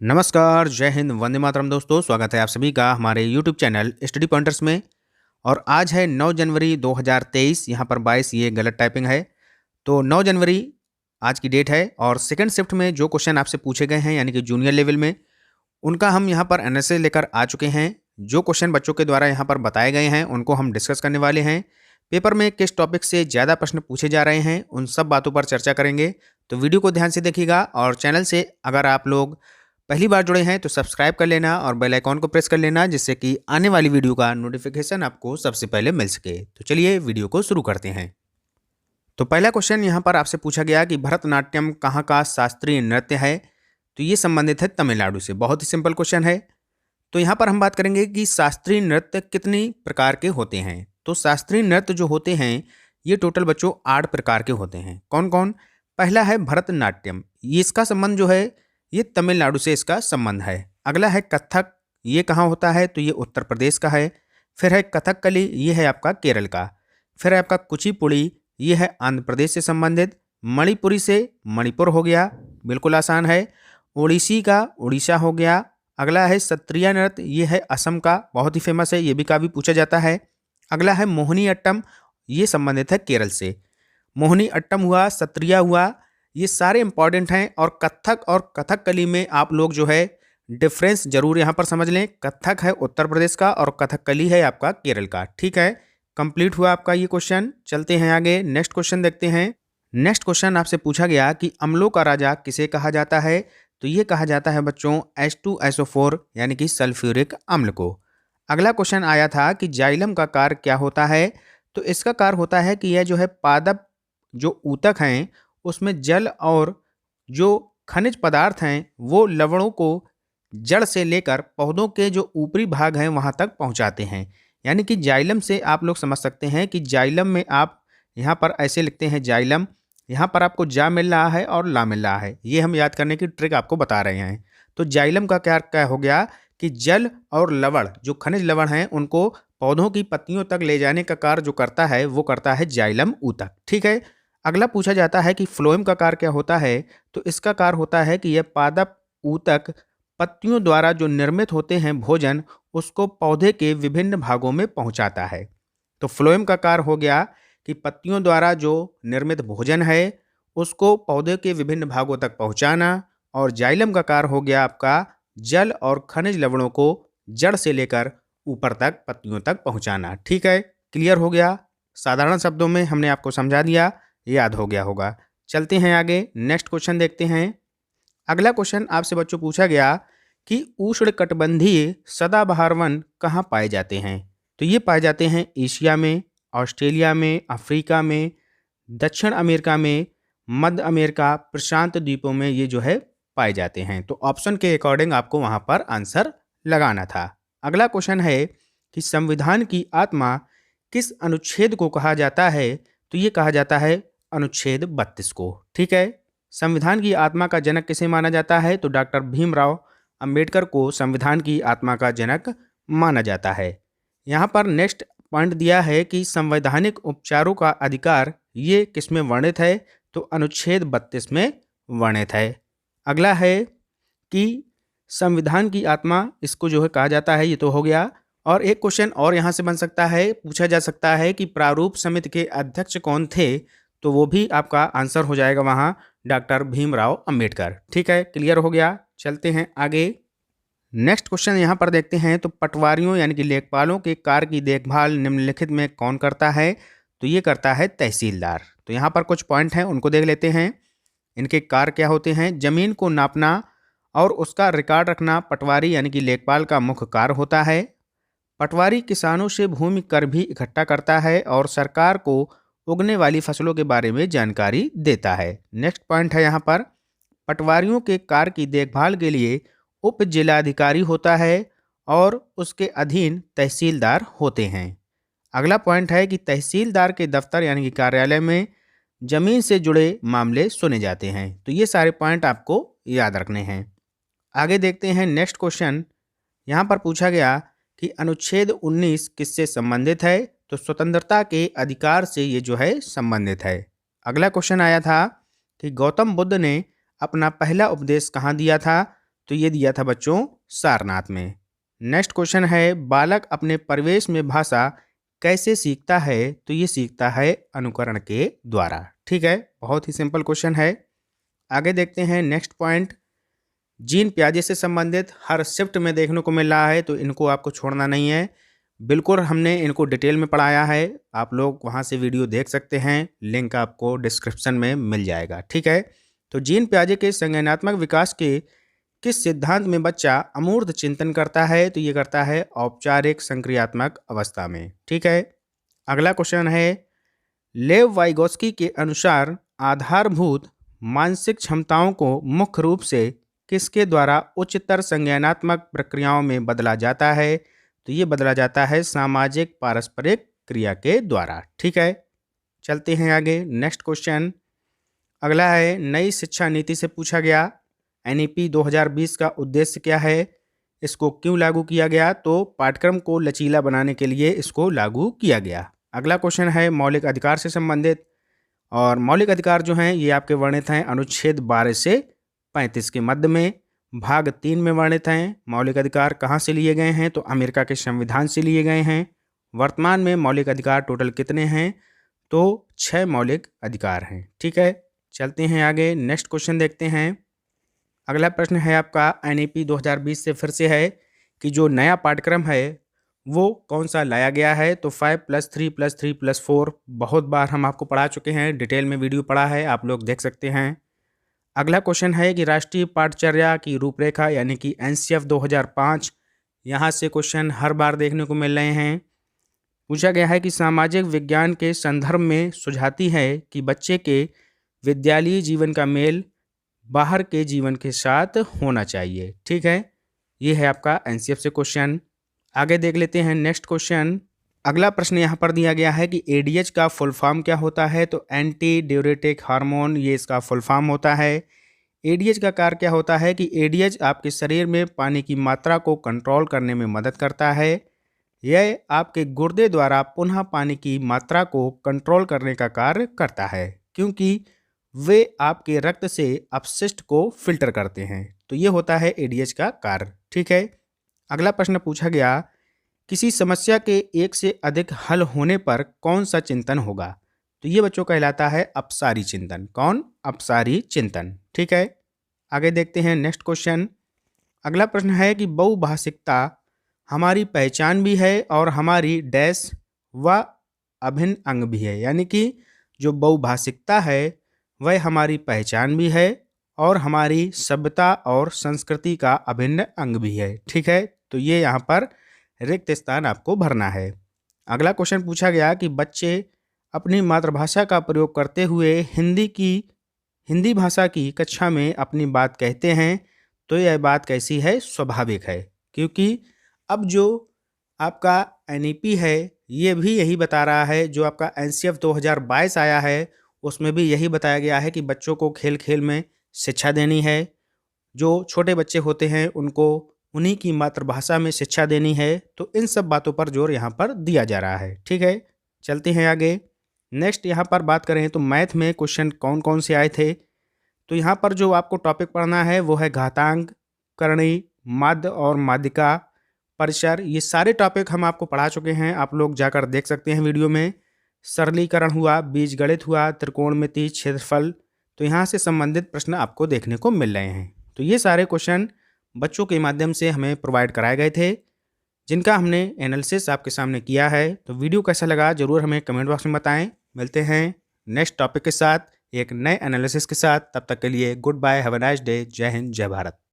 नमस्कार, जय हिंद, वंदे मातरम दोस्तों। स्वागत है आप सभी का हमारे यूट्यूब चैनल स्टडी पॉइंटर्स में। और आज है 9 जनवरी 2023। यहाँ पर 22 ये गलत टाइपिंग है। तो 9 जनवरी आज की डेट है और सेकंड शिफ्ट में जो क्वेश्चन आपसे पूछे गए हैं यानी कि जूनियर लेवल में, उनका हम यहाँ पर एनालिसिस लेकर आ चुके हैं। जो क्वेश्चन बच्चों के द्वारा यहाँ पर बताए गए हैं उनको हम डिस्कस करने वाले हैं। पेपर में किस टॉपिक से ज़्यादा प्रश्न पूछे जा रहे हैं उन सब बातों पर चर्चा करेंगे। तो वीडियो को ध्यान से देखिएगा और चैनल से अगर आप लोग पहली बार जुड़े हैं तो सब्सक्राइब कर लेना और बेल आइकॉन को प्रेस कर लेना, जिससे कि आने वाली वीडियो का नोटिफिकेशन आपको सबसे पहले मिल सके। तो चलिए वीडियो को शुरू करते हैं। तो पहला क्वेश्चन यहाँ पर आपसे पूछा गया कि भरतनाट्यम कहाँ का शास्त्रीय नृत्य है। तो ये संबंधित है तमिलनाडु से। बहुत ही सिंपल क्वेश्चन है। तो यहाँ पर हम बात करेंगे कि शास्त्रीय नृत्य कितनी प्रकार के होते हैं। तो शास्त्रीय नृत्य जो होते हैं ये टोटल बच्चों 8 प्रकार के होते हैं। कौन कौन? पहला है भरतनाट्यम, ये इसका संबंध जो है ये तमिलनाडु से इसका संबंध है। अगला है कथक, ये कहाँ होता है? तो ये उत्तर प्रदेश का है। फिर है कथकली, ये है आपका केरल का। फिर है आपका कुचिपुड़ी, ये है आंध्र प्रदेश से संबंधित। मणिपुरी से मणिपुर हो गया, बिल्कुल आसान है। ओडिसी का उड़ीसा हो गया। अगला है सत्रिया नृत्य, ये है असम का, बहुत ही फेमस है, ये भी काफ़ी पूछा जाता है। अगला है मोहिनी अट्टम, ये संबंधित है केरल से। मोहिनी अट्टम हुआ, सत्रिया हुआ, ये सारे इंपॉर्टेंट हैं। और कथक और कथकली में आप लोग जो है डिफरेंस जरूर यहाँ पर समझ लें। कथक है उत्तर प्रदेश का और कथकली है आपका केरल का। ठीक है, कंप्लीट हुआ आपका ये क्वेश्चन। चलते हैं आगे, नेक्स्ट क्वेश्चन देखते हैं। नेक्स्ट क्वेश्चन आपसे पूछा गया कि अम्लों का राजा किसे कहा जाता है। तो ये कहा जाता है बच्चों H2SO4 यानी कि सल्फ्यूरिक अम्ल को। अगला क्वेश्चन आया था कि जाइलम का कार्य क्या होता है। तो इसका कार्य होता है कि यह जो है पादप जो ऊतक हैं उसमें जल और जो खनिज पदार्थ हैं वो लवणों को जड़ से लेकर पौधों के जो ऊपरी भाग हैं वहाँ तक पहुँचाते हैं। यानी कि जाइलम से आप लोग समझ सकते हैं कि जाइलम में आप यहाँ पर ऐसे लिखते हैं जाइलम, यहाँ पर आपको जा मिल रहा है और ला मिल रहा है, ये हम याद करने की ट्रिक आपको बता रहे हैं। तो जाइलम का क्या हो गया कि जल और लवण जो खनिज लवण हैं उनको पौधों की पत्तियों तक ले जाने का कार्य जो करता है वो करता है जाइलम ऊतक। ठीक है, अगला पूछा जाता है कि फ्लोएम का कार्य क्या होता है। तो इसका कार्य होता है कि यह पादप ऊतक पत्तियों द्वारा जो निर्मित होते हैं भोजन उसको पौधे के विभिन्न भागों में पहुंचाता है। तो फ्लोएम का कार्य हो गया कि पत्तियों द्वारा जो निर्मित भोजन है उसको पौधे के विभिन्न भागों तक पहुंचाना। और जाइलम का कार्य हो गया आपका जल और खनिज लवणों को जड़ से लेकर ऊपर तक पत्तियों तक पहुंचाना। ठीक है, क्लियर हो गया। साधारण शब्दों में हमने आपको समझा दिया, याद हो गया होगा। चलते हैं आगे, नेक्स्ट क्वेश्चन देखते हैं। अगला क्वेश्चन आपसे बच्चों पूछा गया कि उष्णकटिबंधीय सदाबहार वन कहाँ पाए जाते हैं। तो ये पाए जाते हैं एशिया में, ऑस्ट्रेलिया में, अफ्रीका में, दक्षिण अमेरिका में, मध्य अमेरिका, प्रशांत द्वीपों में ये जो है पाए जाते हैं। तो ऑप्शन के अकॉर्डिंग आपको वहाँ पर आंसर लगाना था। अगला क्वेश्चन है कि संविधान की आत्मा किस अनुच्छेद को कहा जाता है। तो ये कहा जाता है अनुच्छेद 32 को। ठीक है, संविधान की आत्मा का जनक किसे माना जाता है। तो डॉक्टर भीमराव अंबेडकर को संविधान की आत्मा का जनक माना जाता है। यहाँ पर नेक्स्ट पॉइंट दिया है कि संवैधानिक उपचारों का अधिकार ये किस में वर्णित है। तो अनुच्छेद 32 में वर्णित है। अगला है कि संविधान की आत्मा इसको जो है कहा जाता है, ये तो हो गया। और एक क्वेश्चन और यहाँ से बन सकता है, पूछा जा सकता है कि प्रारूप समिति के अध्यक्ष कौन थे। तो वो भी आपका आंसर हो जाएगा वहाँ डॉक्टर भीमराव अंबेडकर। ठीक है, क्लियर हो गया। चलते हैं आगे, नेक्स्ट क्वेश्चन यहाँ पर देखते हैं। तो पटवारियों यानी कि लेखपालों के कार्य की देखभाल निम्नलिखित में कौन करता है। तो ये करता है तहसीलदार। तो यहाँ पर कुछ पॉइंट हैं उनको देख लेते हैं। इनके कार्य क्या होते हैं। जमीन को नापना और उसका रिकॉर्ड रखना पटवारी यानी कि लेखपाल का मुख्य कार्य होता है। पटवारी किसानों से भूमि कर भी इकट्ठा करता है और सरकार को उगने वाली फसलों के बारे में जानकारी देता है। नेक्स्ट पॉइंट है यहाँ पर, पटवारियों के कार्य की देखभाल के लिए उप जिलाधिकारी होता है और उसके अधीन तहसीलदार होते हैं। अगला पॉइंट है कि तहसीलदार के दफ्तर यानी कि कार्यालय में जमीन से जुड़े मामले सुने जाते हैं। तो ये सारे पॉइंट आपको याद रखने हैं। आगे देखते हैं नेक्स्ट क्वेश्चन। यहाँ पर पूछा गया कि अनुच्छेद 19 किससे संबंधित है। तो स्वतंत्रता के अधिकार से ये जो है संबंधित है। अगला क्वेश्चन आया था कि गौतम बुद्ध ने अपना पहला उपदेश कहाँ दिया था। तो ये दिया था बच्चों सारनाथ में। नेक्स्ट क्वेश्चन है, बालक अपने परिवेश में भाषा कैसे सीखता है? तो ये सीखता है अनुकरण के द्वारा। ठीक है, बहुत ही सिंपल क्वेश्चन है। आगे देखते हैं नेक्स्ट पॉइंट, जीन पियाजे से संबंधित हर शिफ्ट में देखने को मिल रहा है, तो इनको आपको छोड़ना नहीं है। बिल्कुल हमने इनको डिटेल में पढ़ाया है, आप लोग वहाँ से वीडियो देख सकते हैं, लिंक आपको डिस्क्रिप्शन में मिल जाएगा। ठीक है, तो जीन पियाजे के संज्ञानात्मक विकास के किस सिद्धांत में बच्चा अमूर्त चिंतन करता है? तो ये करता है औपचारिक संक्रियात्मक अवस्था में। ठीक है, अगला क्वेश्चन है, लेव वाइगोस्की के अनुसार आधारभूत मानसिक क्षमताओं को मुख्य रूप से किसके द्वारा उच्चतर संज्ञानात्मक प्रक्रियाओं में बदला जाता है? तो ये बदला जाता है सामाजिक पारस्परिक क्रिया के द्वारा। ठीक है, चलते हैं आगे। नेक्स्ट क्वेश्चन अगला है, नई शिक्षा नीति से पूछा गया एनईपी 2020 का उद्देश्य क्या है? इसको क्यों लागू किया गया? तो पाठ्यक्रम को लचीला बनाने के लिए इसको लागू किया गया। अगला क्वेश्चन है मौलिक अधिकार से संबंधित, और मौलिक अधिकार जो हैं ये आपके वर्णित हैं अनुच्छेद 12 से 35 के मध्य में, भाग 3 में वर्णित हैं। मौलिक अधिकार कहाँ से लिए गए हैं? तो अमेरिका के संविधान से लिए गए हैं। वर्तमान में मौलिक अधिकार टोटल कितने हैं? तो 6 मौलिक अधिकार हैं। ठीक है, चलते हैं आगे। नेक्स्ट क्वेश्चन देखते हैं। अगला प्रश्न है आपका एनईपी 2020 से फिर से है कि जो नया पाठ्यक्रम है वो कौन सा लाया गया है? तो 5+3+3+4 बहुत बार हम आपको पढ़ा चुके हैं, डिटेल में वीडियो पढ़ा है, आप लोग देख सकते हैं। अगला क्वेश्चन है कि राष्ट्रीय पाठचर्या की रूपरेखा यानी कि एनसीएफ 2005, यहाँ से क्वेश्चन हर बार देखने को मिल रहे हैं। पूछा गया है कि सामाजिक विज्ञान के संदर्भ में सुझाती है कि बच्चे के विद्यालयी जीवन का मेल बाहर के जीवन के साथ होना चाहिए। ठीक है, ये है आपका एनसीएफ से क्वेश्चन। आगे देख लेते हैं नेक्स्ट क्वेश्चन। अगला प्रश्न यहाँ पर दिया गया है कि एडीएच का फुल फॉर्म क्या होता है? तो एंटी ड्यूरेटिक हार्मोन, ये इसका फुल फॉर्म होता है। एडीएच का कार्य क्या होता है कि एडीएच आपके शरीर में पानी की मात्रा को कंट्रोल करने में मदद करता है। यह आपके गुर्दे द्वारा पुनः पानी की मात्रा को कंट्रोल करने का कार्य करता है, क्योंकि वे आपके रक्त से अपशिष्ट को फिल्टर करते हैं। तो ये होता है एडीएच का कार्य। ठीक है, अगला प्रश्न पूछा गया, किसी समस्या के एक से अधिक हल होने पर कौन सा चिंतन होगा? तो ये बच्चों कहलाता है अपसारी चिंतन। कौन? अपसारी चिंतन। ठीक है, आगे देखते हैं नेक्स्ट क्वेश्चन। अगला प्रश्न है कि बहुभाषिकता हमारी पहचान भी है और हमारी डैश व अभिन्न अंग भी है, यानी कि जो बहुभाषिकता है वह हमारी पहचान भी है और हमारी सभ्यता और संस्कृति का अभिन्न अंग भी है। ठीक है, तो ये यहाँ पर रिक्त स्थान आपको भरना है। अगला क्वेश्चन पूछा गया कि बच्चे अपनी मातृभाषा का प्रयोग करते हुए हिंदी भाषा की कक्षा में अपनी बात कहते हैं, तो यह बात कैसी है? स्वाभाविक है, क्योंकि अब जो आपका एनईपी है ये भी यही बता रहा है, जो आपका एनसीएफ 2022 आया है उसमें भी यही बताया गया है कि बच्चों को खेल खेल में शिक्षा देनी है। जो छोटे बच्चे होते हैं उनको उन्हीं की मातृभाषा में शिक्षा देनी है। तो इन सब बातों पर जोर यहाँ पर दिया जा रहा है। ठीक है, चलते हैं आगे। नेक्स्ट यहाँ पर बात करें तो मैथ में क्वेश्चन कौन कौन से आए थे? तो यहाँ पर जो आपको टॉपिक पढ़ना है वो है घातांक, करणी, माध्य और माध्यिका, परिसर। ये सारे टॉपिक हम आपको पढ़ा चुके हैं, आप लोग जाकर देख सकते हैं वीडियो में। सरलीकरण हुआ, बीजगणित हुआ, त्रिकोणमिति, क्षेत्रफल, तो यहाँ से संबंधित प्रश्न आपको देखने को मिल रहे हैं। तो ये सारे क्वेश्चन बच्चों के माध्यम से हमें प्रोवाइड कराए गए थे, जिनका हमने एनालिसिस आपके सामने किया है। तो वीडियो कैसा लगा ज़रूर हमें कमेंट बॉक्स में बताएं। मिलते हैं नेक्स्ट टॉपिक के साथ, एक नए एनालिसिस के साथ। तब तक के लिए goodbye, have a nice day. जय हिंद, जय भारत।